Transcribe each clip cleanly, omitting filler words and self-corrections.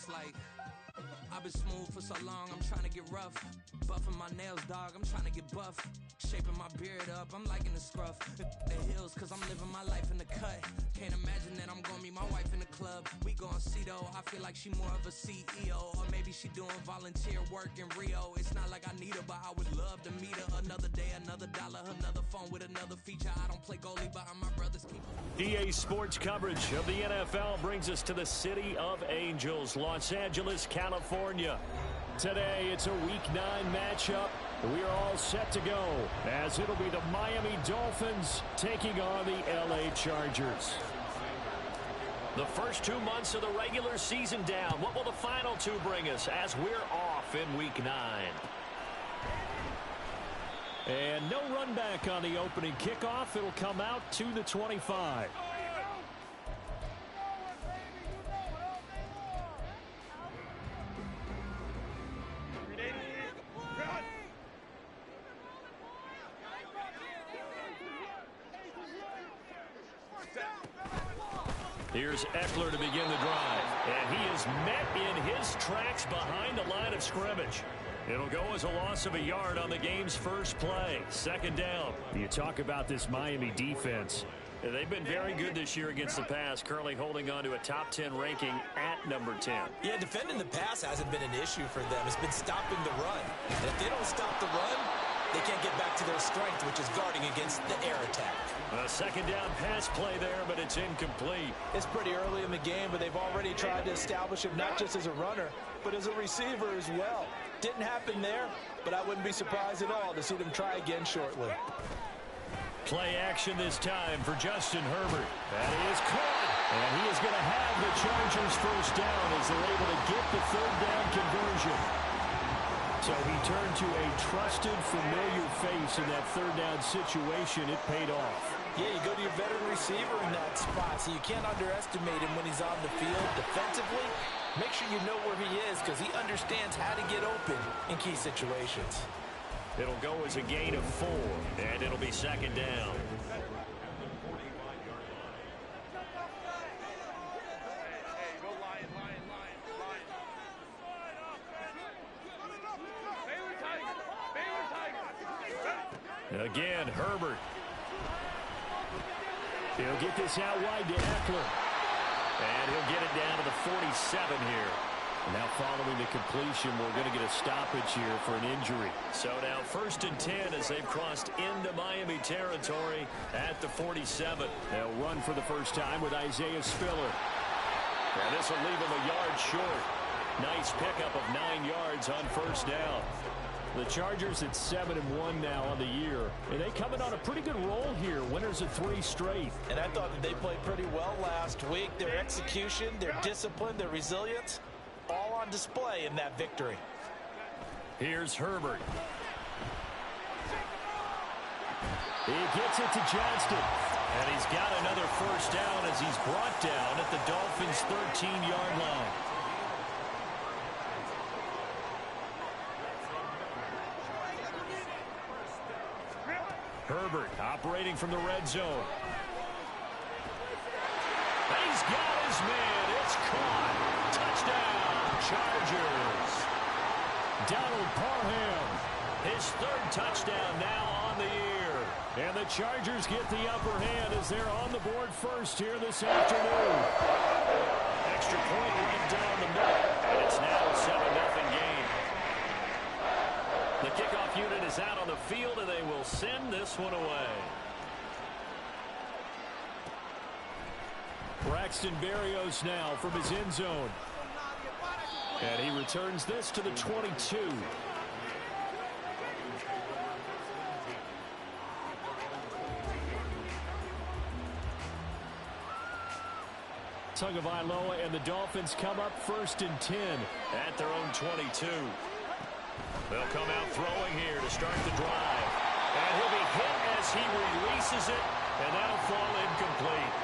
it's like I've been smooth for so long, I'm trying to get rough. Buffing my nails, dog, I'm trying to get buff. Shaping my beard up, I'm liking the scruff. The hills, cause I'm living my life in the cut. Can't imagine that I'm gonna meet my wife in the club. We gon' see though, I feel like she more of a CEO. Or maybe she doing volunteer work in Rio. It's not like I need her, but I would love to meet her. Another day, another dollar, another phone with another feature. I don't play goalie, but I'm my brother's keeper. EA Sports coverage of the NFL brings us to the City of Angels, Los Angeles, California. Today, it's a Week 9 matchup. We are all set to go, as it'll be the Miami Dolphins taking on the LA Chargers. The first 2 months of the regular season down. What will the final 2 bring us as we're off in Week 9? And no run back on the opening kickoff. It'll come out to the 25. Here's Eckler to begin the drive. And he is met in his tracks behind the line of scrimmage. It'll go as a loss of a yard on the game's first play. Second down. You talk about this Miami defense. They've been very good this year against the pass, currently holding on to a top 10 ranking at number 10. Yeah, defending the pass hasn't been an issue for them. It's been stopping the run. And if they don't stop the run, they can't get back to their strength, which is guarding against the air attack. A second down pass play there, but it's incomplete. It's pretty early in the game, but they've already tried to establish him not just as a runner, but as a receiver as well. Didn't happen there, but I wouldn't be surprised at all to see them try again shortly. Play action this time for Justin Herbert. That is caught. And he is going to have the Chargers first down as they're able to get the third down conversion. So he turned to a trusted, familiar face in that third down situation. It paid off. Yeah, you go to your veteran receiver in that spot, so you can't underestimate him when he's on the field defensively. Make sure you know where he is because he understands how to get open in key situations. It'll go as a gain of 4, and it'll be second down. Again, Herbert. He'll get this out wide to Eckler. And he'll get it down to the 47 here. Now following the completion, we're going to get a stoppage here for an injury. So now 1st and 10 as they've crossed into Miami territory at the 47. They'll run for the first time with Isaiah Spiller. And this will leave him a yard short. Nice pickup of 9 yards on first down. The Chargers at 7-1 now on the year. And they come in on a pretty good roll here. Winners of 3 straight. And I thought that they played pretty well last week. Their execution, their discipline, their resilience, all on display in that victory. Here's Herbert. He gets it to Johnston. And he's got another first down as he's brought down at the Dolphins' 13-yard line. Herbert operating from the red zone. He's got his man. It's caught. Touchdown, Chargers. Donald Parham, his 3rd touchdown now on the year. And the Chargers get the upper hand as they're on the board first here this afternoon. Extra point right down the middle. And it's now a 7-0 game. The kickoff unit is out on the field, and they will send this one away. Braxton Berrios now from his end zone. And he returns this to the 22. Tagovailoa and the Dolphins come up 1st and 10 at their own 22. They'll come out throwing here to start the drive. And he'll be hit as he releases it, and that'll fall incomplete.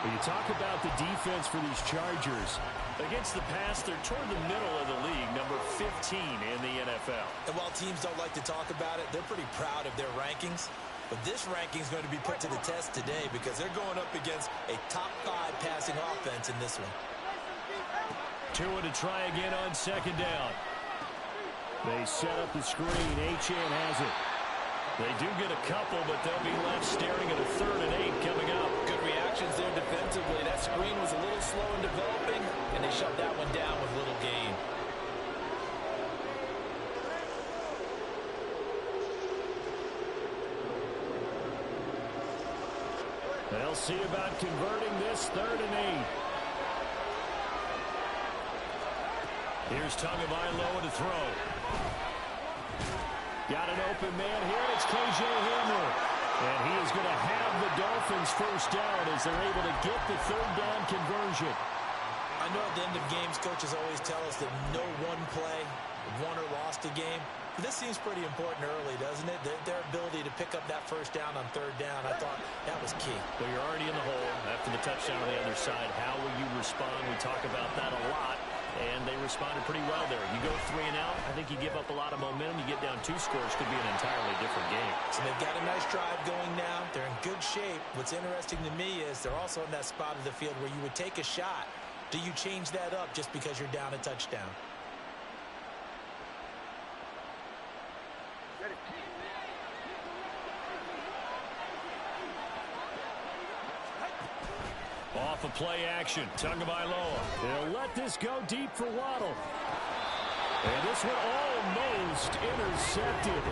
When you talk about the defense for these Chargers, against the pass, they're toward the middle of the league, number 15 in the NFL. And while teams don't like to talk about it, they're pretty proud of their rankings. But this ranking is going to be put to the test today because they're going up against a top 5 passing offense in this one. Tua to try again on second down. They set up the screen. Achane has it. They do get a couple, but they'll be left staring at a 3rd and 8 coming up. Good reactions there defensively. That screen was a little slow in developing, and they shut that one down with little gain. They'll see about converting this 3rd and 8. Here's Tagovailoa to throw. Got an open man here. It's KJ Hamler. And he is going to have the Dolphins first down as they're able to get the 3rd down conversion. I know at the end of games, coaches always tell us that no one play won or lost a game. But this seems pretty important early, doesn't it? Their ability to pick up that first down on 3rd down, I thought that was key. Well, you're already in the hole after the touchdown on the other side. How will you respond? We talk about that a lot. And they responded pretty well there. You go 3 and out, I think you give up a lot of momentum. You get down 2 scores, could be an entirely different game. So they've got a nice drive going now. They're in good shape. What's interesting to me is they're also in that spot of the field where you would take a shot. Do you change that up just because you're down a touchdown? Off of play action, Tagovailoa. They'll let this go deep for Waddle. And this one almost intercepted.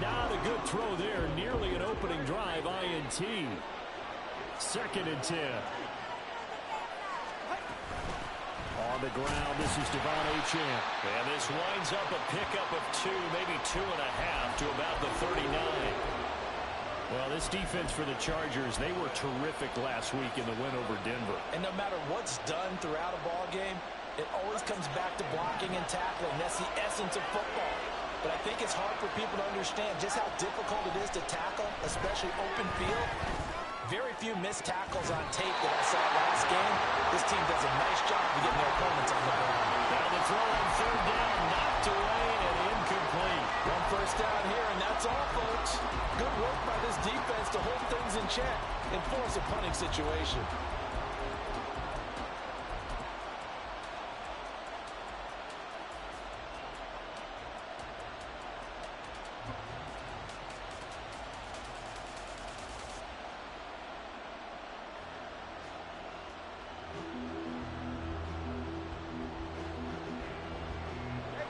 Not a good throw there. Nearly an opening drive, INT. 2nd and 10. On the ground, this is Devon Achane. And this winds up a pickup of 2, maybe 2.5 to about the 39. Well, this defense for the Chargers, they were terrific last week in the win over Denver. And no matter what's done throughout a ball game, it always comes back to blocking and tackling. That's the essence of football. But I think it's hard for people to understand just how difficult it is to tackle, especially open field. Very few missed tackles on tape that I saw last game. This team does a nice job of getting their opponents on the ground. Now the throw on 3rd down, knocked away and incomplete. 1 first down here, and that's all, folks. Good work by this defense to hold things in check and force a punting situation.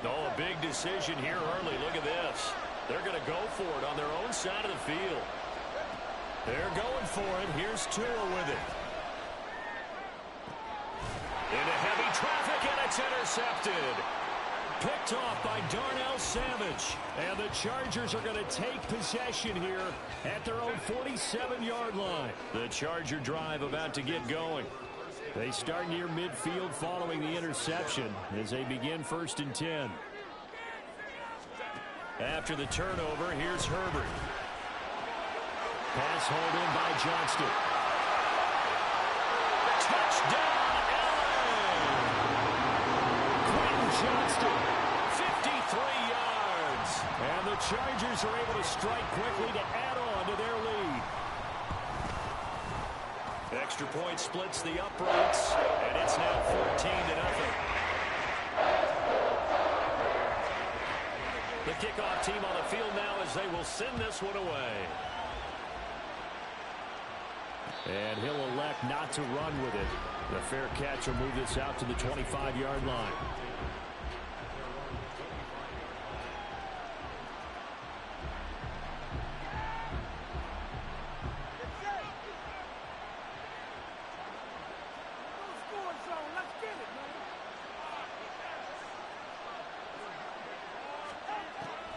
Oh, a big decision here early. Look at this. They're going to go for it on their own side of the field. They're going for it. Here's Tua with it. Into heavy traffic, and it's intercepted. Picked off by Darnell Savage. And the Chargers are going to take possession here at their own 47-yard line. The Charger drive about to get going. They start near midfield following the interception as they begin 1st and 10. After the turnover, here's Herbert. Pass hauled in by Johnston. Touchdown, LA! Quentin Johnston, 53 yards. And the Chargers are able to strike quickly to add on to their lead. Extra point splits the uprights, and it's now 14-0. The kickoff team on the field now as they will send this one away. And he'll elect not to run with it. The fair catch will move this out to the 25-yard line.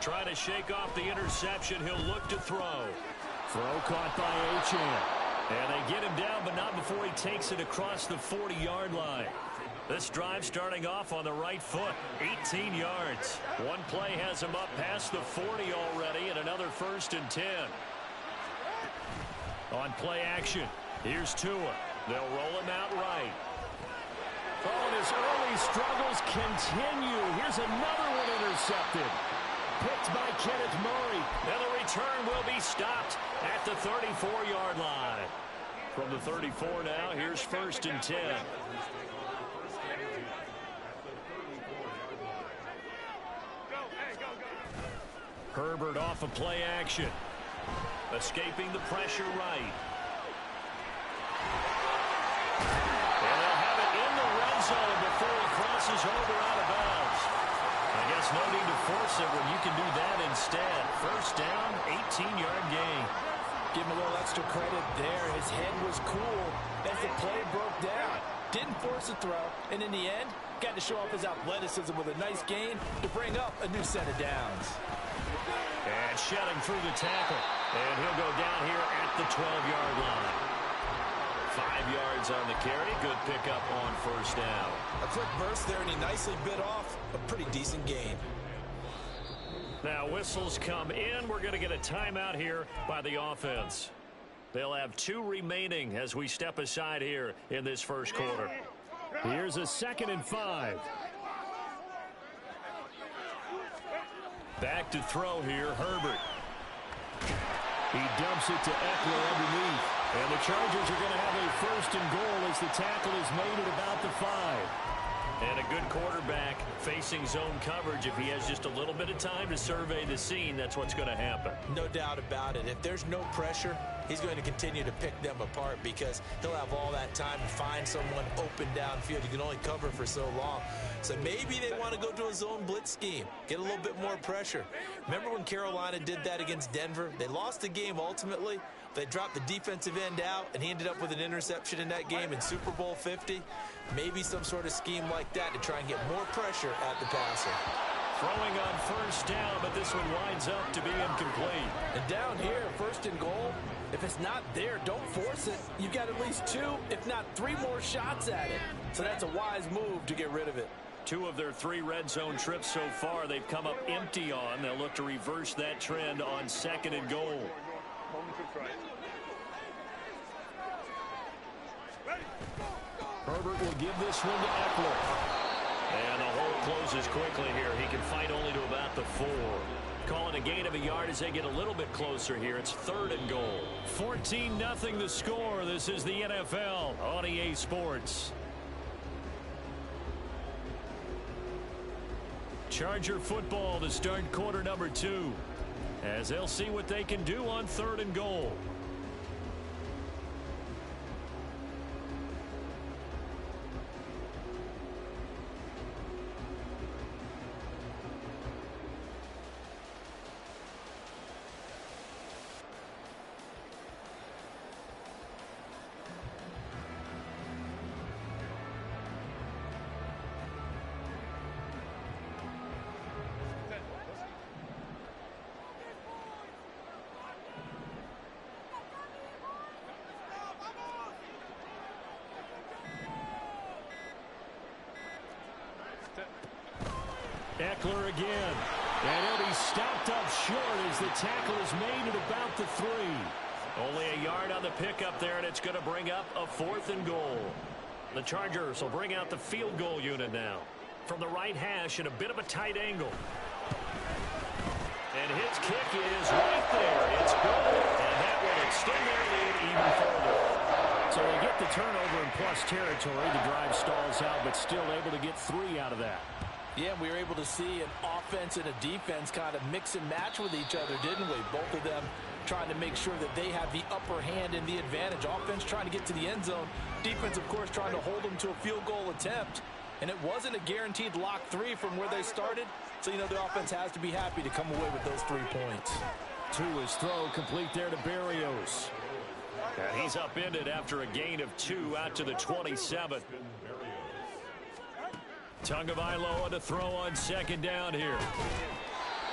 Trying to shake off the interception. He'll look to throw. Throw caught by Achane. And they get him down, but not before he takes it across the 40-yard line. This drive starting off on the right foot. 18 yards. One play has him up past the 40 already, and another 1st and 10. On play action, here's Tua. They'll roll him out right. Oh, and his early struggles continue. Here's another one intercepted. Picked by Kenneth Murray. And the return will be stopped at the 34-yard line. From the 34 now, here's 1st and 10. Herbert off of play action. Escaping the pressure right. And they'll have it in the red zone before he crosses over out of bounds. I guess no need to force it when you can do that instead. First down, 18-yard gain. Give him a little extra credit there. His head was cool as the play broke down. Didn't force a throw, and in the end, got to show off his athleticism with a nice gain to bring up a new set of downs. And shedding through the tackle. And he'll go down here at the 12-yard line. 5 yards on the carry. Good pickup on first down. A quick burst there, and he nicely bit off a pretty decent gain. Now whistles come in. We're going to get a timeout here by the offense. They'll have 2 remaining as we step aside here in this first quarter. Here's a 2nd and 5. Back to throw here, Herbert. He dumps it to Eckler underneath. And the Chargers are going to have a 1st and goal as the tackle is made at about the 5. And a good quarterback facing zone coverage. If he has just a little bit of time to survey the scene, that's what's going to happen. No doubt about it. If there's no pressure, he's going to continue to pick them apart because he'll have all that time to find someone open downfield. You can only cover for so long. So maybe they want to go to a zone blitz scheme, get a little bit more pressure. Remember when Carolina did that against Denver? They lost the game ultimately. They dropped the defensive end out, and he ended up with an interception in that game in Super Bowl 50. Maybe some sort of scheme like that to try and get more pressure at the passer. Throwing on first down, but this one winds up to be incomplete. And down here, 1st and goal, if it's not there, don't force it. You've got at least 2, if not 3 more shots at it. So that's a wise move to get rid of it. 2 of their 3 red zone trips so far they've come up empty on. They'll look to reverse that trend on 2nd and goal. Herbert will give this one to Eckler. And the hole closes quickly here. He can fight only to about the 4. Calling a gain of a yard as they get a little bit closer here. It's 3rd and goal. 14-0 the score. This is the NFL on EA Sports. Charger football to start quarter number 2. As they'll see what they can do on 3rd and goal. Eckler again. And he'll be stopped up short as the tackle is made at about the 3. Only a yard on the pickup there, and it's going to bring up a 4th and goal. The Chargers will bring out the field goal unit now. From the right hash at a bit of a tight angle. And his kick is right there. It's good. And that will extend their lead even further. So they get the turnover in plus territory. The drive stalls out, but still able to get 3 out of that. Yeah, we were able to see an offense and a defense kind of mix and match with each other, didn't we? Both of them trying to make sure that they have the upper hand and the advantage. Offense trying to get to the end zone. Defense, of course, trying to hold them to a field goal attempt. And it wasn't a guaranteed lock 3 from where they started. So, you know, the offense has to be happy to come away with those 3 points. To his throw, complete there to Berrios. And he's upended after a gain of 2 out to the 27. Tagovailoa to throw on 2nd down here.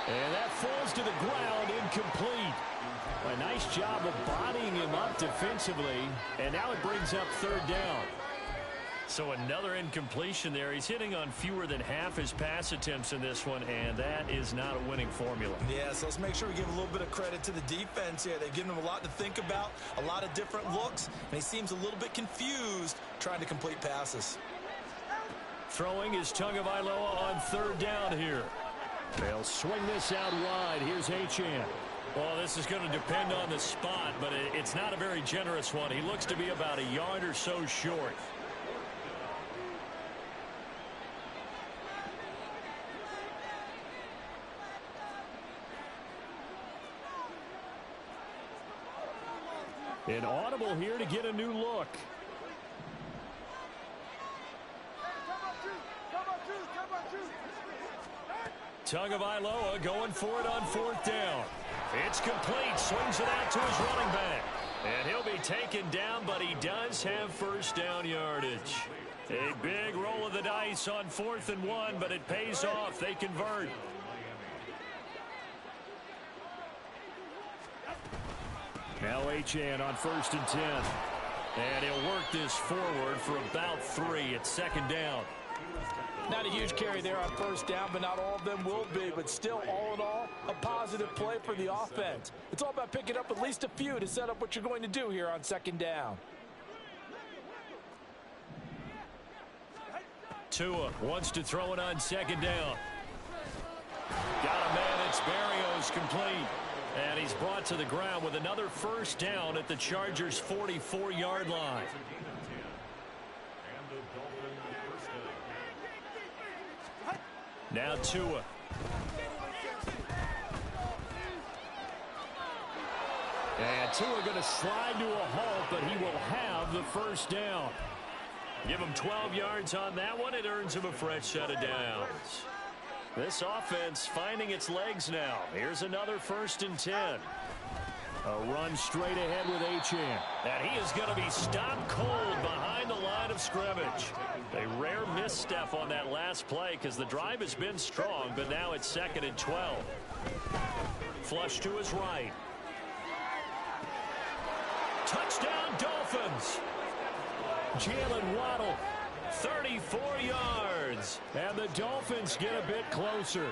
And that falls to the ground, incomplete. A nice job of bodying him up defensively. And now it brings up 3rd down. So another incompletion there. He's hitting on fewer than half his pass attempts in this one, and that is not a winning formula. Yeah, so let's make sure we give a little bit of credit to the defense here. They've given him a lot to think about, a lot of different looks, and he seems a little bit confused trying to complete passes. Throwing is Tagovailoa on 3rd down here. They'll swing this out wide. Here's Achane. Well, this is going to depend on the spot, but it's not a very generous one. He looks to be about a yard or so short. An audible here to get a new look. Tagovailoa going for it on 4th down. It's complete. Swings it out to his running back. And he'll be taken down, but he does have first down yardage. A big roll of the dice on 4th and 1, but it pays off. They convert. Now Achane on 1st and 10. And he'll work this forward for about 3 at 2nd down. Not a huge carry there on 1st down, but not all of them will be. But still, all in all, a positive play for the offense. It's all about picking up at least a few to set up what you're going to do here on 2nd down. Tua wants to throw it on 2nd down. Got a man. It's Berrios complete. And he's brought to the ground with another first down at the Chargers' 44-yard line. Now Tua. And Tua going to slide to a halt, but he will have the first down. Give him 12 yards on that one. It earns him a fresh set of downs. This offense finding its legs now. Here's another 1st and 10. A run straight ahead with Achane. And he is going to be stopped cold behind the line of scrimmage. A rare misstep on that last play because the drive has been strong, but now it's 2nd and 12. Flush to his right. Touchdown, Dolphins. Jalen Waddle, 34 yards. And the Dolphins get a bit closer.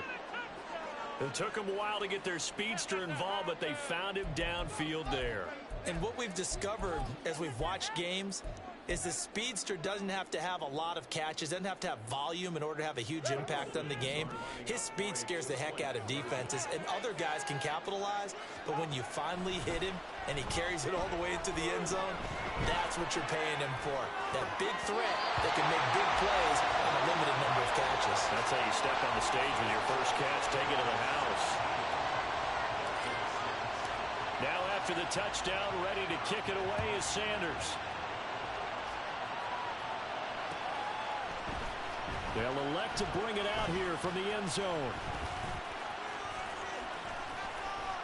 It took them a while to get their speedster involved, but they found him downfield there. And what we've discovered as we've watched games is the speedster doesn't have to have a lot of catches, doesn't have to have volume in order to have a huge impact on the game. His speed scares the heck out of defenses, and other guys can capitalize, but when you finally hit him and he carries it all the way into the end zone, that's what you're paying him for. That big threat that can make big plays on a limited number of catches. That's how you step on the stage with your first catch, take it to the house. Now after the touchdown, ready to kick it away is Sanders. They'll elect to bring it out here from the end zone.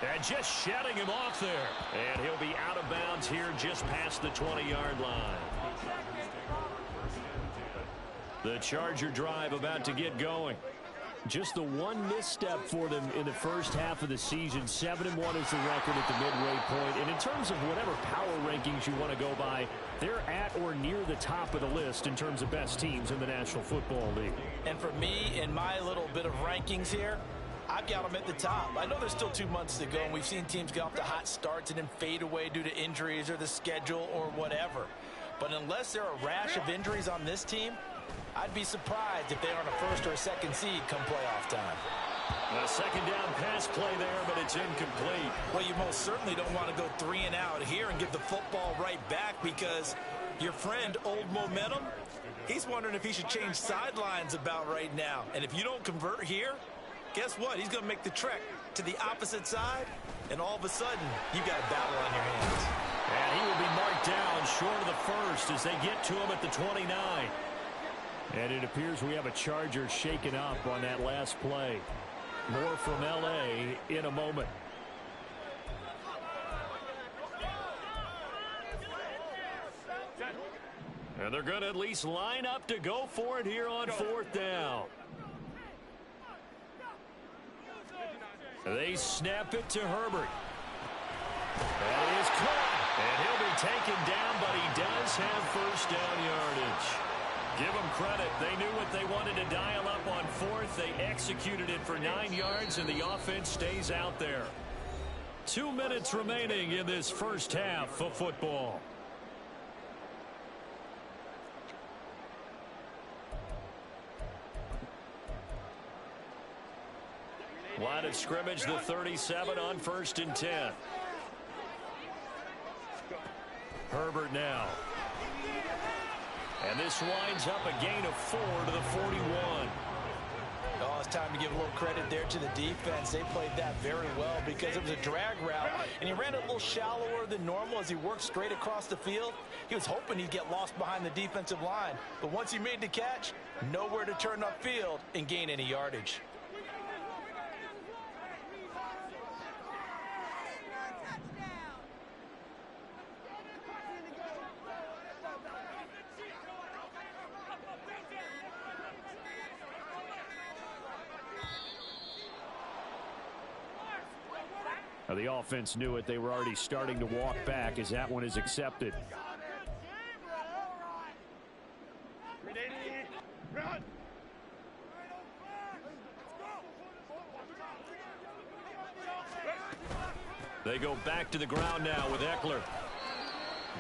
And just shutting him off there. And he'll be out of bounds here just past the 20-yard line. The Charger drive about to get going. Just the one misstep for them in the first half of the season. 7-1 is the record at the midway point. And in terms of whatever power rankings you want to go by, they're at or near the top of the list in terms of best teams in the National Football League. And for me, in my little bit of rankings here, I've got them at the top. I know there's still 2 months to go, and we've seen teams get off to hot starts and then fade away due to injuries or the schedule or whatever. But unless there are a rash of injuries on this team, I'd be surprised if they aren't a first or a second seed come playoff time. A second down pass play there, but it's incomplete. Well, you most certainly don't want to go 3 and out here and give the football right back, because your friend, Old Momentum, he's wondering if he should change sidelines about right now. And if you don't convert here, guess what? He's going to make the trek to the opposite side, and all of a sudden, you got a battle on your hands. And he will be marked down short of the first as they get to him at the 29. And it appears we have a Charger shaken up on that last play. More from L.A. in a moment. And they're going to at least line up to go for it here on 4th down. They snap it to Herbert. That is caught. And he'll be taken down, but he does have first down yardage. Give them credit. They knew what they wanted to dial up on 4th. They executed it for 9 yards, and the offense stays out there. 2 minutes remaining in this first half of football. Line of scrimmage, the 37 on 1st and 10. Herbert now. And this winds up a gain of 4 to the 41. Oh, it's time to give a little credit there to the defense. They played that very well because it was a drag route, and he ran it a little shallower than normal as he worked straight across the field. He was hoping he'd get lost behind the defensive line. But once he made the catch, nowhere to turn upfield and gain any yardage. Now, the offense knew it. They were already starting to walk back as that one is accepted. They go back to the ground now with Eckler.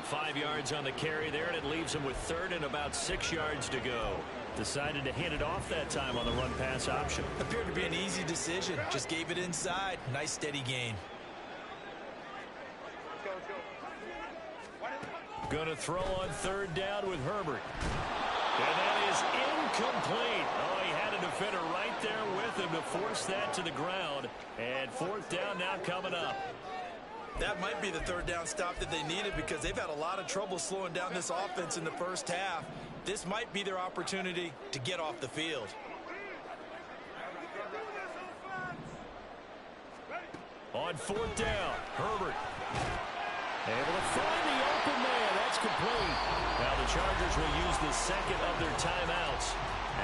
5 yards on the carry there, and it leaves him with third and about 6 yards to go. Decided to hand it off that time on the run-pass option. Appeared to be an easy decision. Just gave it inside. Nice, steady gain. Going to throw on third down with Herbert. And that is incomplete. Oh, he had a defender right there with him to force that to the ground. And fourth down now coming up. That might be the third down stop that they needed because they've had a lot of trouble slowing down this offense in the first half. This might be their opportunity to get off the field. On fourth down, Herbert able to find the open man. That's complete. Now the Chargers will use the second of their timeouts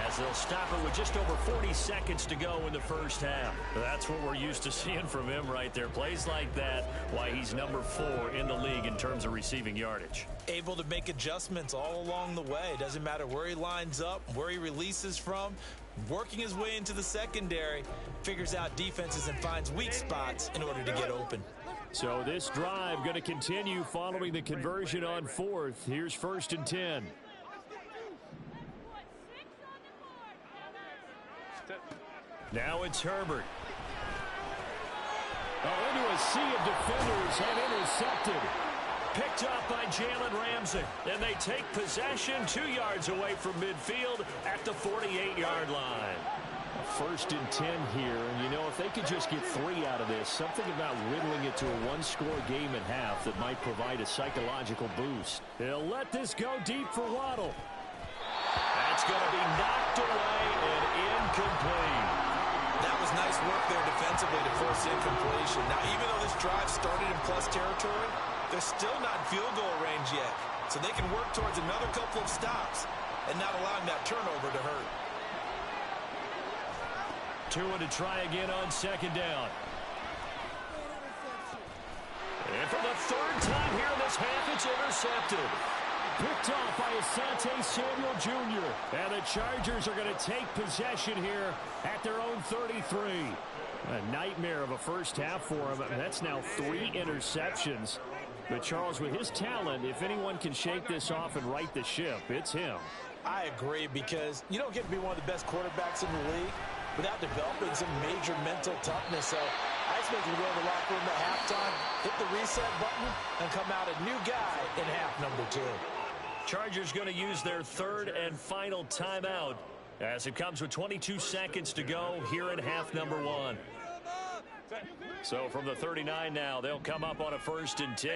as they'll stop it with just over 40 seconds to go in the first half. That's what we're used to seeing from him right there. Plays like that, why he's number 4 in the league in terms of receiving yardage. Able to make adjustments all along the way. Doesn't matter where he lines up, where he releases from. Working his way into the secondary, figures out defenses and finds weak spots in order to get open. So this drive going to continue following the conversion on fourth. Here's first and 10. Now it's Herbert. Oh, into a sea of defenders and intercepted. Picked up by Jalen Ramsey. And they take possession 2 yards away from midfield at the 48-yard line. First and 10 here. And, you know, if they could just get 3 out of this, something about whittling it to a one-score game at half that might provide a psychological boost. They'll let this go deep for Waddle. That's going to be knocked away and incomplete. That was nice work there defensively to force incompletion. Now, even though this drive started in plus territory, they're still not in field goal range yet. So they can work towards another couple of stops and not allowing that turnover to hurt. Tua to try again on second down. And for the third time here in this half, it's intercepted. Picked off by Asante Samuel Jr. And the Chargers are going to take possession here at their own 33. A nightmare of a first half for him. That's now 3 interceptions. But Charles, with his talent, if anyone can shake this off and right the ship, it's him. I agree, because you don't get to be one of the best quarterbacks in the league without developing some major mental toughness. So I just make you go in the locker room at halftime, hit the reset button, and come out a new guy in half number 2. Chargers going to use their third and final timeout as it comes with 22 seconds to go here in half number 1. So from the 39 now, they'll come up on a first and 10.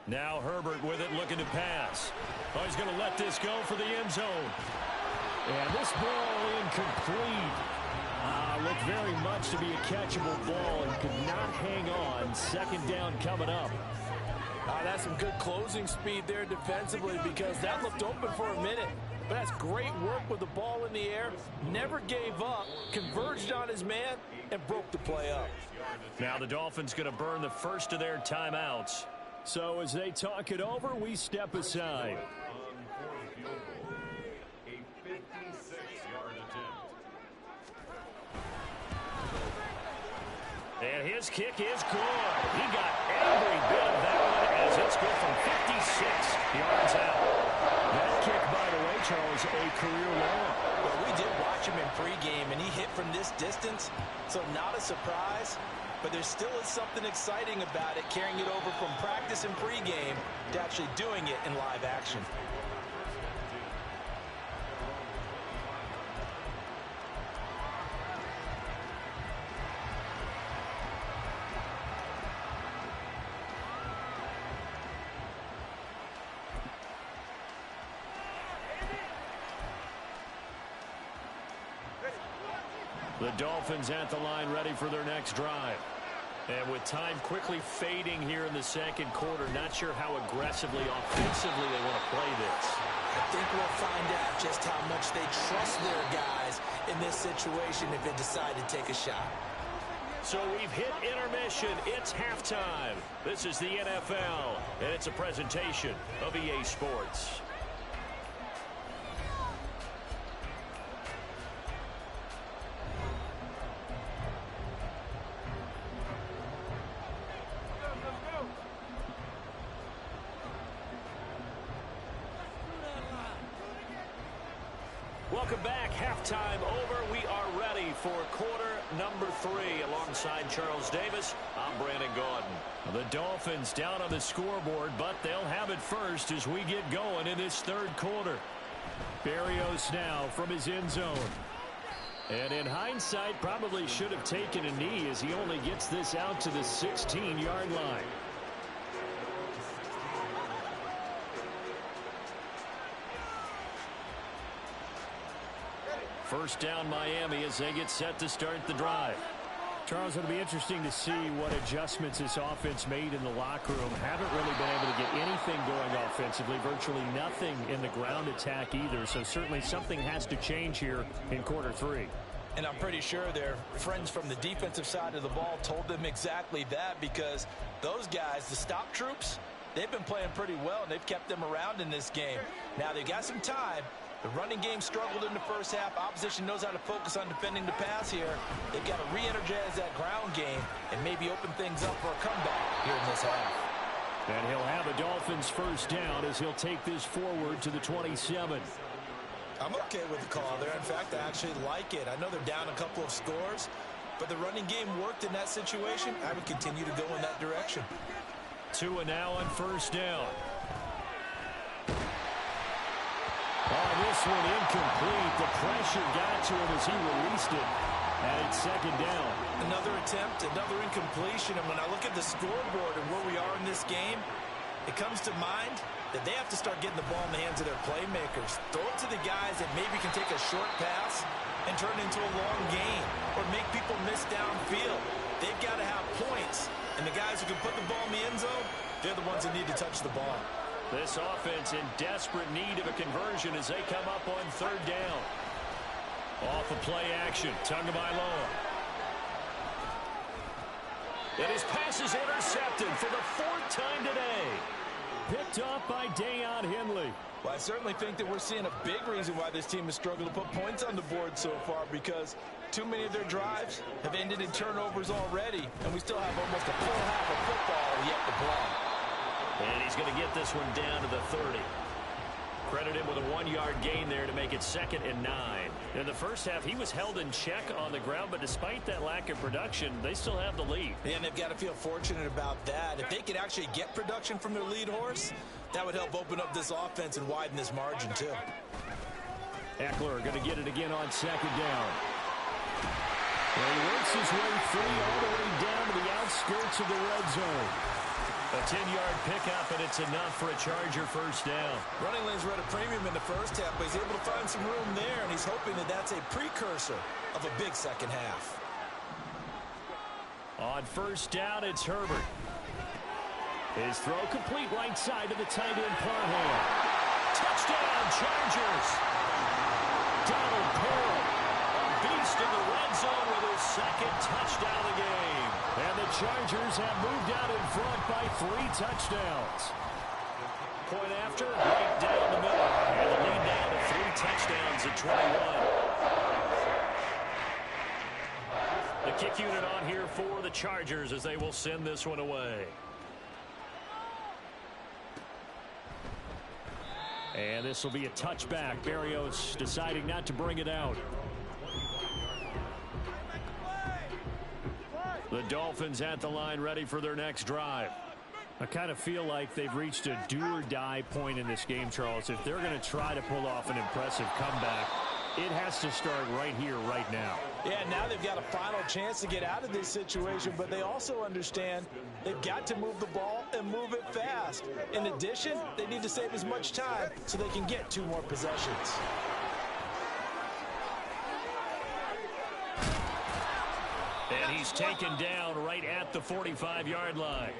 Now Herbert with it, looking to pass. Oh, he's going to let this go for the end zone. And this ball incomplete. Looked very much to be a catchable ball and could not hang on. Second down coming up. That's some good closing speed there defensively, because that looked open for a minute. But that's great work with the ball in the air. Never gave up, converged on his man, and broke the play up. Now the Dolphins going to burn the first of their timeouts. So as they talk it over, we step aside. And his kick is good. He got every bit of that one as it's good from 56 yards out. That kick, by the way, Charles, a career long. Well, we did watch him in pregame, and he hit from this distance, so not a surprise. But there still is something exciting about it, carrying it over from practice and pregame to actually doing it in live action. The Dolphins at the line ready for their next drive. And with time quickly fading here in the second quarter, not sure how aggressively, offensively they want to play this. I think we'll find out just how much they trust their guys in this situation if they decide to take a shot. So we've hit intermission. It's halftime. This is the NFL, and it's a presentation of EA Sports. Welcome back. Halftime over. We are ready for quarter number 3. Alongside Charles Davis, I'm Brandon Gaudin. The Dolphins down on the scoreboard, but they'll have it first as we get going in this third quarter. Berrios now from his end zone. And in hindsight, probably should have taken a knee as he only gets this out to the 16-yard line. First down Miami as they get set to start the drive. Charles, it'll be interesting to see what adjustments this offense made in the locker room. Haven't really been able to get anything going offensively, virtually nothing in the ground attack either. So certainly something has to change here in quarter 3. And I'm pretty sure their friends from the defensive side of the ball told them exactly that, because those guys, the stop troops, they've been playing pretty well, and they've kept them around in this game. Now they've got some time. The running game struggled in the first half. Opposition knows how to focus on defending the pass here. They've got to re-energize that ground game and maybe open things up for a comeback here in this half. And he'll have a Dolphins first down as he'll take this forward to the 27. I'm okay with the call there. In fact, I actually like it. I know they're down a couple of scores, but the running game worked in that situation. I would continue to go in that direction. Tua now on first down. Oh, this one incomplete. The pressure got to him as he released it. And it's second down. Another attempt, another incompletion. And when I look at the scoreboard and where we are in this game, it comes to mind that they have to start getting the ball in the hands of their playmakers. Throw it to the guys that maybe can take a short pass and turn it into a long gain or make people miss downfield. They've got to have points. And the guys who can put the ball in the end zone, they're the ones that need to touch the ball. This offense in desperate need of a conversion as they come up on third down. Off of play action, Tagovailoa. And his pass is intercepted for the 4th time today. Picked off by Deion Henley. Well, I certainly think that we're seeing a big reason why this team has struggled to put points on the board so far, because too many of their drives have ended in turnovers already, and we still have almost a full half of football yet to play. And he's going to get this one down to the 30. Credit him with a 1-yard gain there to make it 2nd and 9. In the first half, he was held in check on the ground, but despite that lack of production, they still have the lead. And they've got to feel fortunate about that. If they could actually get production from their lead horse, that would help open up this offense and widen this margin too. Eckler going to get it again on 2nd down. And he works his way free all the way down to the outskirts of the red zone. A 10-yard pickup, and it's enough for a Charger first down. Running lanes were at a premium in the first half, but he's able to find some room there, and he's hoping that that's a precursor of a big second half. On first down, it's Herbert. His throw complete right side to the tight end Parham. Touchdown, Chargers. Donald Pearl, a beast in the red zone with his 2nd touchdown of the game. And the Chargers have moved out in front by 3 touchdowns. Point after, right down the middle. And the lead down to 3 touchdowns at 21. The kick unit on here for the Chargers as they will send this one away. And this will be a touchback. Berrios deciding not to bring it out. The Dolphins at the line ready for their next drive. I kind of feel like they've reached a do-or-die point in this game, Charles. If they're going to try to pull off an impressive comeback, it has to start right here, right now. Yeah, now they've got a final chance to get out of this situation, but they also understand they've got to move the ball and move it fast. In addition, they need to save as much time so they can get 2 more possessions. he's taken down right at the 45-yard line.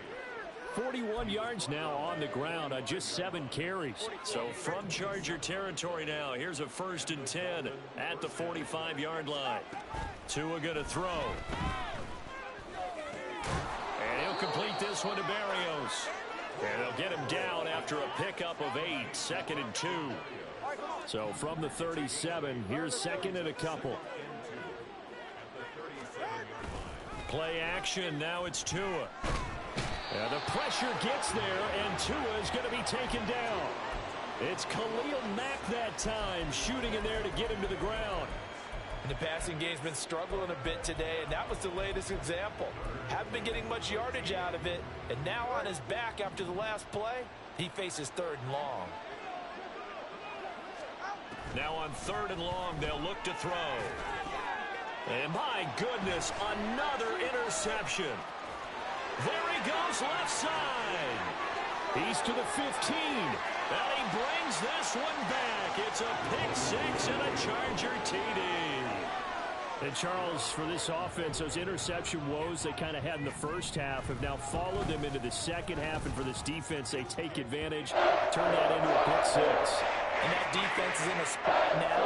41 yards now on the ground on just 7 carries. So from Charger territory now, here's a 1st and 10 at the 45-yard line. Tua going to throw. And he'll complete this one to Barrios. And they'll get him down after a pickup of 8, 2nd and 2. So from the 37, here's 2nd and a couple. Play action, now it's Tua. And the pressure gets there, and Tua is going to be taken down. It's Khalil Mack that time, shooting in there to get him to the ground. And the passing game's been struggling a bit today, and that was the latest example. Haven't been getting much yardage out of it, and now on his back after the last play, he faces 3rd and long. Now on 3rd and long, they'll look to throw. And my goodness, another interception. There he goes, left side. He's to the 15. And he brings this one back. It's a pick 6 and a Charger TD. And Charles, for this offense, those interception woes they kind of had in the first half have now followed them into the second half. And for this defense, they take advantage, turn that into a pick 6. And that defense is in a spot now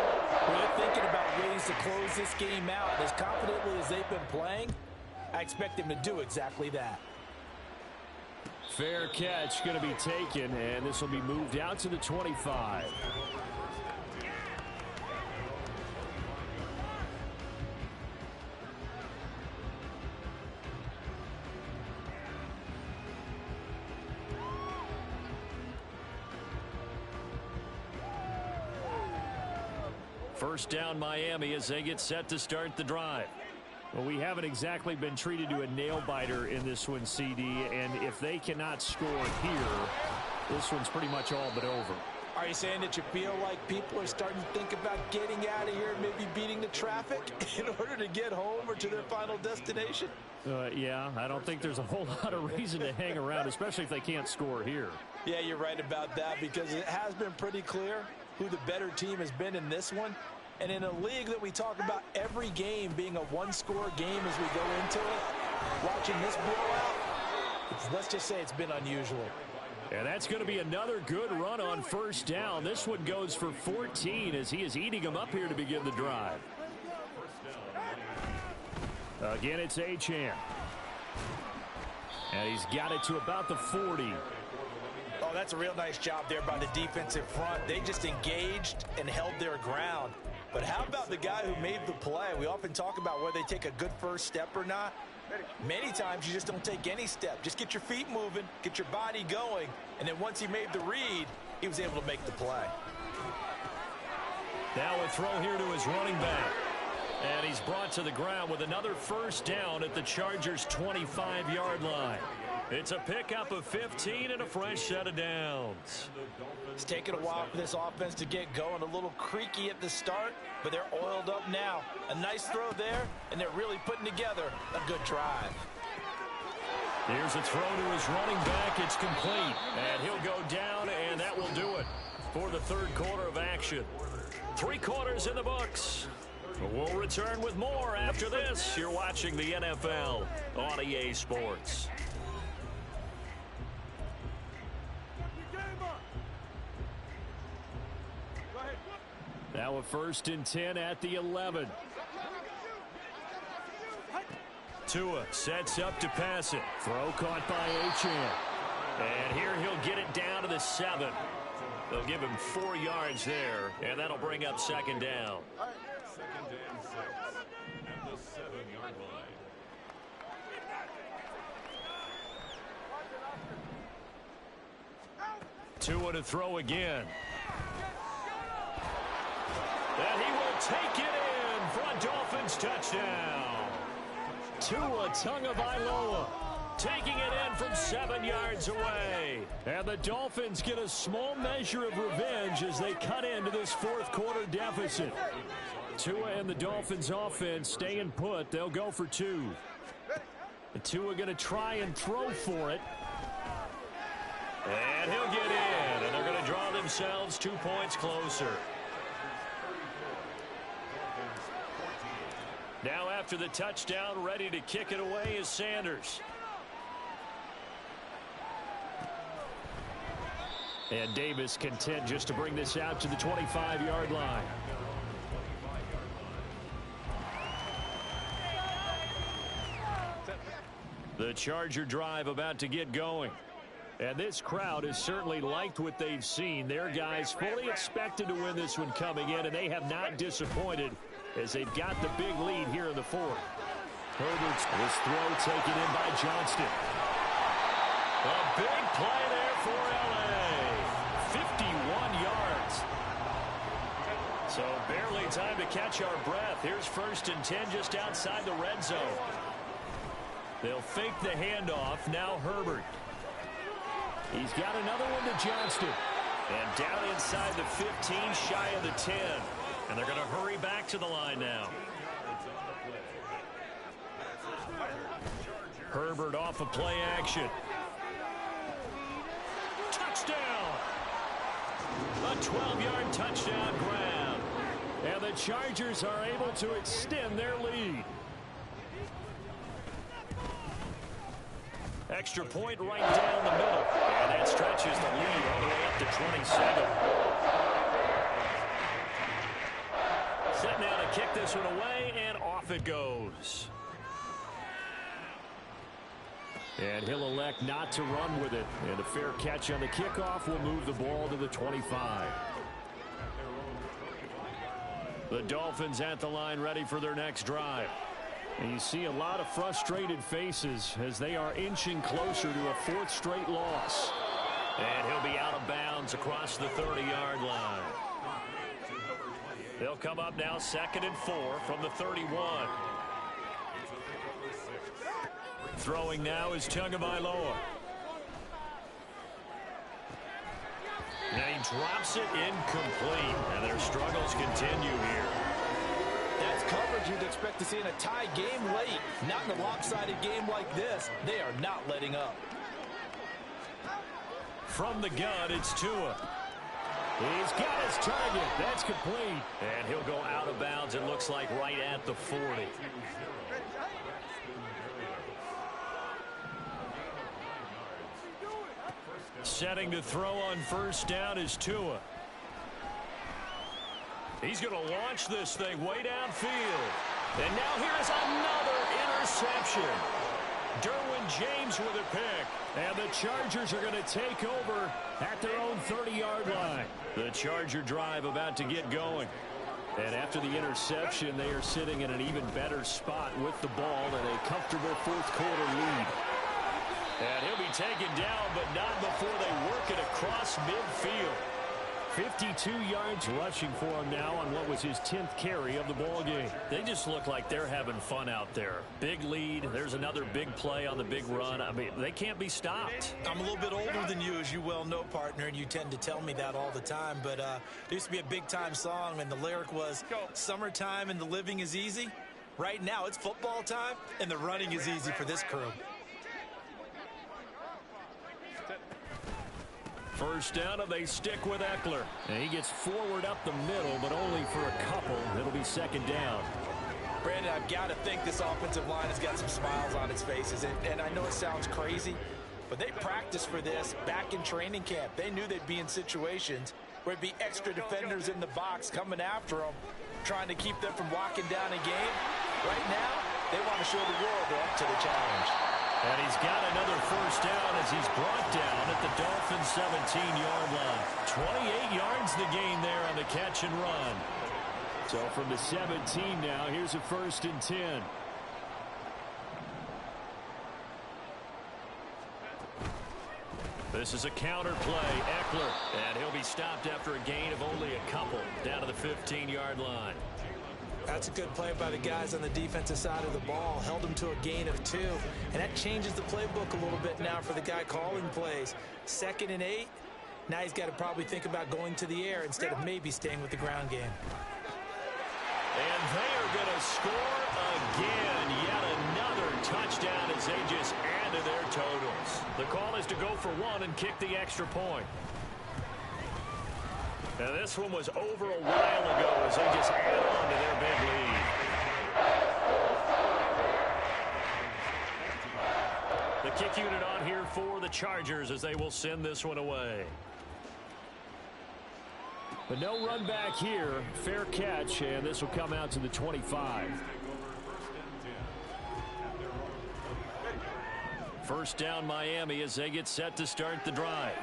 where they're thinking about ways to close this game out. As confidently as they've been playing, I expect them to do exactly that. Fair catch going to be taken, and this will be moved out to the 25. First down Miami as they get set to start the drive. Well, we haven't exactly been treated to a nail-biter in this one, CD, and if they cannot score here, this one's pretty much all but over. Are you saying that you feel like people are starting to think about getting out of here, maybe beating the traffic in order to get home or to their final destination? Yeah, I don't think there's a whole lot of reason to hang around, especially if they can't score here. Yeah, you're right about that, because it has been pretty clear who the better team has been in this one. And in a league that we talk about every game being a one-score game as we go into it, watching this blowout, let's just say it's been unusual. And that's going to be another good run on first down. This one goes for 14 as he is eating them up here to begin the drive. Again, it's Achane. And he's got it to about the 40. Oh, that's a real nice job there by the defensive front. They just engaged and held their ground. But how about the guy who made the play? We often talk about whether they take a good first step or not. Many times you just don't take any step. Just get your feet moving, get your body going, and then once he made the read, he was able to make the play. Now a throw here to his running back. And he's brought to the ground with another first down at the Chargers' 25-yard line. It's a pickup of 15 and a fresh set of downs. It's taken a while for this offense to get going. A little creaky at the start, but they're oiled up now. A nice throw there, and they're really putting together a good drive. Here's a throw to his running back. It's complete. And he'll go down, and that will do it for the third quarter of action. 3 quarters in the books. We'll return with more after this. You're watching the NFL on EA Sports. Now a 1st and 10 at the 11. Tua sets up to pass it. Throw caught by Achane. And here he'll get it down to the 7. They'll give him 4 yards there, and that'll bring up second down. Second and 6 at the 7-yard line. Tua to throw again. And he will take it in for a Dolphins touchdown. Tua Tagovailoa taking it in from 7 yards away. And the Dolphins get a small measure of revenge as they cut into this fourth quarter deficit. Tua and the Dolphins offense staying put. They'll go for 2. Tua going to try and throw for it. And he'll get in. And they're going to draw themselves 2 points closer. Now after after the touchdown, ready to kick it away is Sanders. And Davis content just to bring this out to the 25-yard line. The Charger drive about to get going. And this crowd has certainly liked what they've seen. Their guys fully expected to win this one coming in, and they have not disappointed as they've got the big lead here in the fourth. Herbert's this throw taken in by Johnston. A big play there for L.A. 51 yards. So barely time to catch our breath. Here's 1st and 10 just outside the red zone. They'll fake the handoff. Now Herbert. He's got another one to Johnston. And down inside the 15, shy of the 10. And they're going to hurry back to the line now. Herbert off of play action. Touchdown! A 12-yard touchdown grab. And the Chargers are able to extend their lead. Extra point right down the middle. And that stretches the lead all the way up to 27. Set now to kick this one away, and off it goes. And he'll elect not to run with it. And a fair catch on the kickoff will move the ball to the 25. The Dolphins at the line ready for their next drive. And you see a lot of frustrated faces as they are inching closer to a 4th straight loss. And he'll be out of bounds across the 30-yard line. They'll come up now 2nd and 4 from the 31. Throwing now is Tagovailoa. Now he drops it incomplete. And their struggles continue here. That's coverage you'd expect to see in a tie game late. Not in a lopsided game like this. They are not letting up. From the gun, it's Tua. He's got his target. That's complete. And he'll go out of bounds, it looks like, right at the 40. Setting to throw on 1st down is Tua. He's going to launch this thing way downfield. And now here's another interception. Derwin James with a pick. And the Chargers are going to take over at their own 30-yard line. The Charger drive about to get going. And after the interception, they are sitting in an even better spot with the ball and a comfortable 4th quarter lead. And he'll be taken down, but not before they work it across midfield. 52 yards rushing for him now on what was his 10th carry of the ball game. They just look like they're having fun out there. Big lead. There's another big play on the big run. I mean, they can't be stopped. I'm a little bit older than you, as you well know, partner, and you tend to tell me that all the time. But there used to be a big-time song, and the lyric was, "Summertime and the living is easy." Right now, it's football time, and the running is easy for this crew. 1st down, and they stick with Eckler. And he gets forward up the middle, but only for a couple. It'll be 2nd down. Brandon, I've got to think this offensive line has got some smiles on its faces. And I know it sounds crazy, but they practiced for this back in training camp. They knew they'd be in situations where it'd be extra defenders in the box coming after them, trying to keep them from locking down a game. Right now, they want to show the world they're up to the challenge. And he's got another 1st down as he's brought down at the Dolphins' 17-yard line. 28 yards the gain there on the catch and run. So from the 17 now, here's a 1st and 10. This is a counter play. Eckler. And he'll be stopped after a gain of only a couple down to the 15-yard line. That's a good play by the guys on the defensive side of the ball. Held them to a gain of 2. And that changes the playbook a little bit now for the guy calling plays. 2nd and 8. Now he's got to probably think about going to the air instead of maybe staying with the ground game. And they are going to score again. Yet another touchdown as they just add to their totals. The call is to go for 1 and kick the extra point. Now this one was over a while ago as they just add on to their big lead. The kick unit on here for the Chargers as they will send this one away. But no run back here. Fair catch, and this will come out to the 25. First down Miami as they get set to start the drive.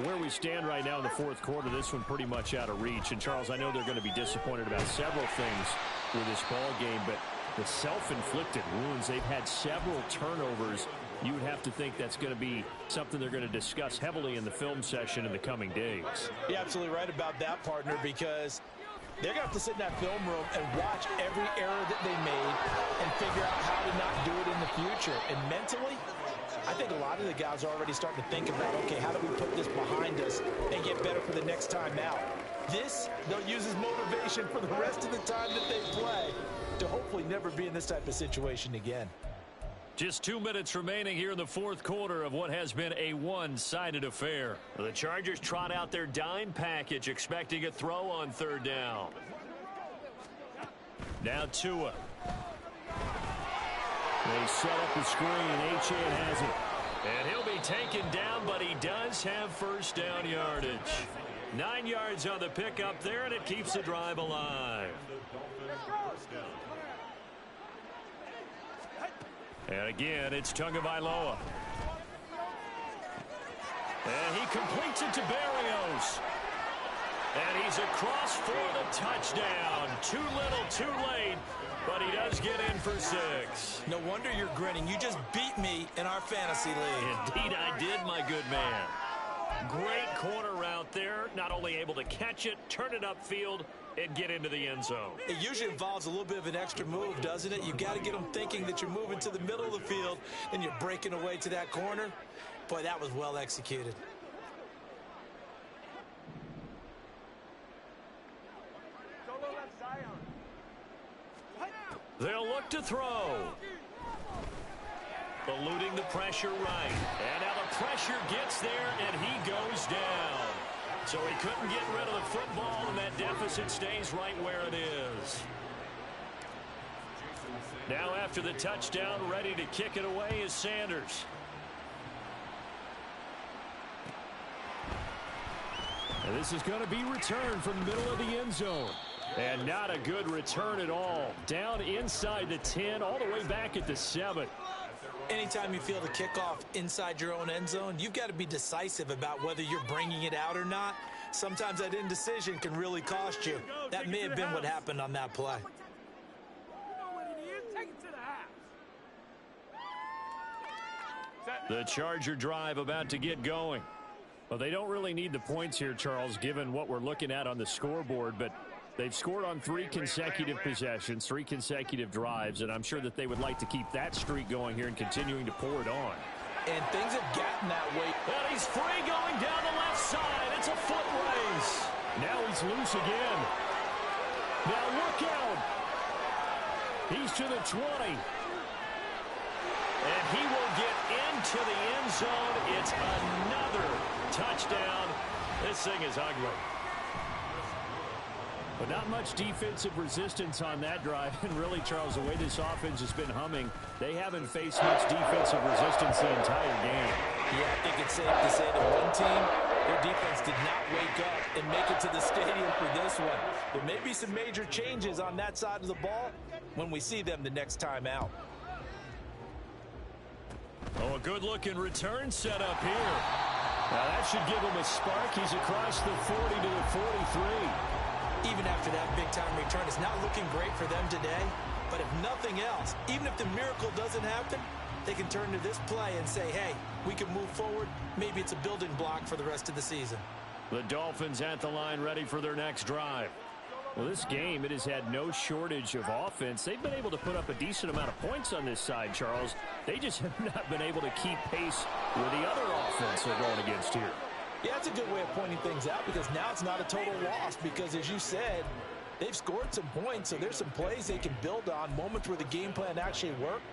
Where we stand right now in the fourth quarter, this one pretty much out of reach. And, Charles, I know they're going to be disappointed about several things with this ball game, but the self-inflicted wounds, they've had several turnovers. You would have to think that's going to be something they're going to discuss heavily in the film session in the coming days. You're absolutely right about that, partner, because they're going to have to sit in that film room and watch every error that they made and figure out how to not do it in the future. And mentally, I think a lot of the guys are already starting to think about, okay, how do we put this behind us and get better for the next time out? This, they'll use as motivation for the rest of the time that they play to hopefully never be in this type of situation again. Just 2 minutes remaining here in the fourth quarter of what has been a one-sided affair. The Chargers trot out their dime package, expecting a throw on third down. Now Tua. They set up the screen. Achane has it. And he'll be taken down, but he does have first down yardage. 9 yards on the pickup there, and it keeps the drive alive. And again, it's Tagovailoa. And he completes it to Berrios. And he's across for the touchdown. Too little, too late. But he does get in for 6. No wonder you're grinning. You just beat me in our fantasy league. Indeed I did, my good man. Great corner route there. Not only able to catch it, turn it upfield, and get into the end zone. It usually involves a little bit of an extra move, doesn't it? You got to get them thinking that you're moving to the middle of the field and you're breaking away to that corner. Boy, that was well executed. They'll look to throw. Eluding the pressure right. And now the pressure gets there, and he goes down. So he couldn't get rid of the football, and that deficit stays right where it is. Now after the touchdown, ready to kick it away is Sanders. And this is going to be returned from the middle of the end zone. And not a good return at all. Down inside the 10, all the way back at the 7. Anytime you feel the kickoff inside your own end zone, you've got to be decisive about whether you're bringing it out or not. Sometimes that indecision can really cost you. That may have been what happened on that play. The Charger drive about to get going. Well, they don't really need the points here, Charles, given what we're looking at on the scoreboard, but they've scored on 3 consecutive possessions, 3 consecutive drives, and I'm sure that they would like to keep that streak going here and continuing to pour it on. And things have gotten that way. And he's free going down the left side. It's a foot race. Now he's loose again. Now look out. He's to the 20. And he will get into the end zone. It's another touchdown. This thing is ugly. But not much defensive resistance on that drive. And really, Charles, the way this offense has been humming, they haven't faced much defensive resistance the entire game. Yeah, I think it's safe to say that one team, their defense did not wake up and make it to the stadium for this one. There may be some major changes on that side of the ball when we see them the next time out. Oh, a good-looking return set up here. Now that should give him a spark. He's across the 40 to the 43. Even after that big-time return, it's not looking great for them today. But if nothing else, even if the miracle doesn't happen, they can turn to this play and say, hey, we can move forward. Maybe it's a building block for the rest of the season. The Dolphins at the line ready for their next drive. Well, this game, it has had no shortage of offense. They've been able to put up a decent amount of points on this side, Charles. They just have not been able to keep pace with the other offense they're going against here. Yeah, that's a good way of pointing things out because now it's not a total loss because, as you said, they've scored some points, so there's some plays they can build on, moments where the game plan actually worked.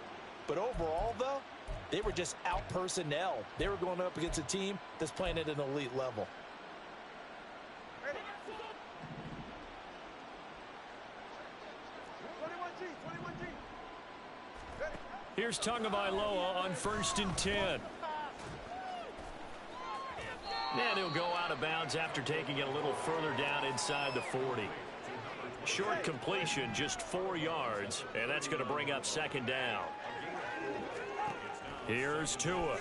But overall, though, they were just out-personnel. They were going up against a team that's playing at an elite level. Here's Tagovailoa on 1st and 10. And he'll go out of bounds after taking it a little further down inside the 40. Short completion, just 4 yards, and that's going to bring up 2nd down. Here's Tua.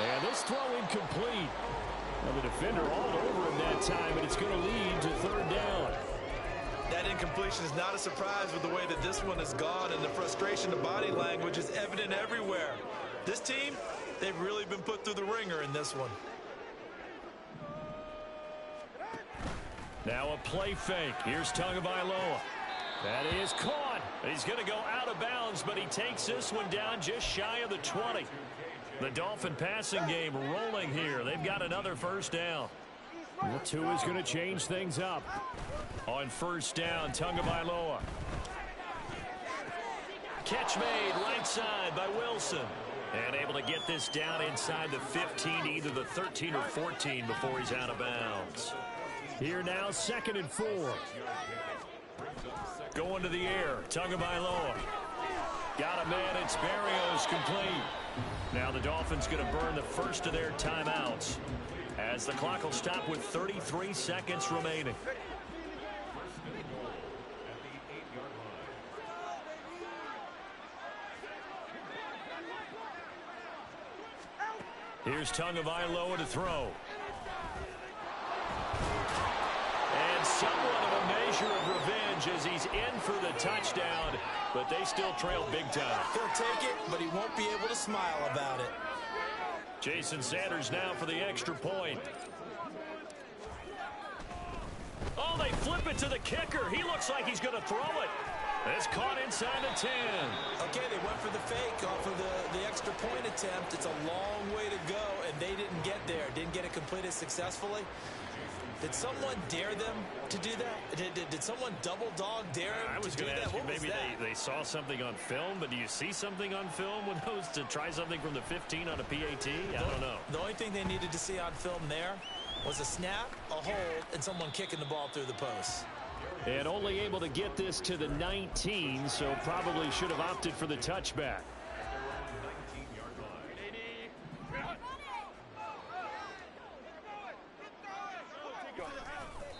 And this throw incomplete. Well, the defender all over him that time, and it's going to lead to 3rd down. That incompletion is not a surprise with the way that this one has gone, and the frustration, the body language is evident everywhere. This team, they've really been put through the ringer in this one. Now a play fake. Here's Tagovailoa. That is caught. He's going to go out of bounds, but he takes this one down just shy of the 20. The Dolphin passing game rolling here. They've got another 1st down. Well, Tua's going to change things up. On 1st down, Tagovailoa. Catch made right side by Wilson. And able to get this down inside the 15, either the 13 or 14 before he's out of bounds. Here now, 2nd and 4. Going to the air, Tagovailoa. Got a man, it's Barrios complete. Now the Dolphins going to burn the first of their timeouts as the clock will stop with 33 seconds remaining. Here's Tagovailoa to throw. And somewhat of a measure of revenge as he's in for the touchdown, but they still trail big time. He'll take it, but he won't be able to smile about it. Jason Sanders now for the extra point. Oh, they flip it to the kicker. He looks like he's going to throw it. It's caught inside the 10. Okay, they went for the fake off of the extra point attempt. It's a long way to go, and they didn't get there. Didn't get it completed successfully. Did someone dare them to do that? Did someone double dog dare them to do that? I was going to ask you, maybe they saw something on film, but do you see something on film with those to try something from the 15 on a PAT? I don't know. The only thing they needed to see on film there was a snap, a hold, and someone kicking the ball through the post. And only able to get this to the 19, so probably should have opted for the touchback.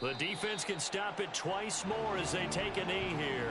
The defense can stop it twice more as they take a knee here.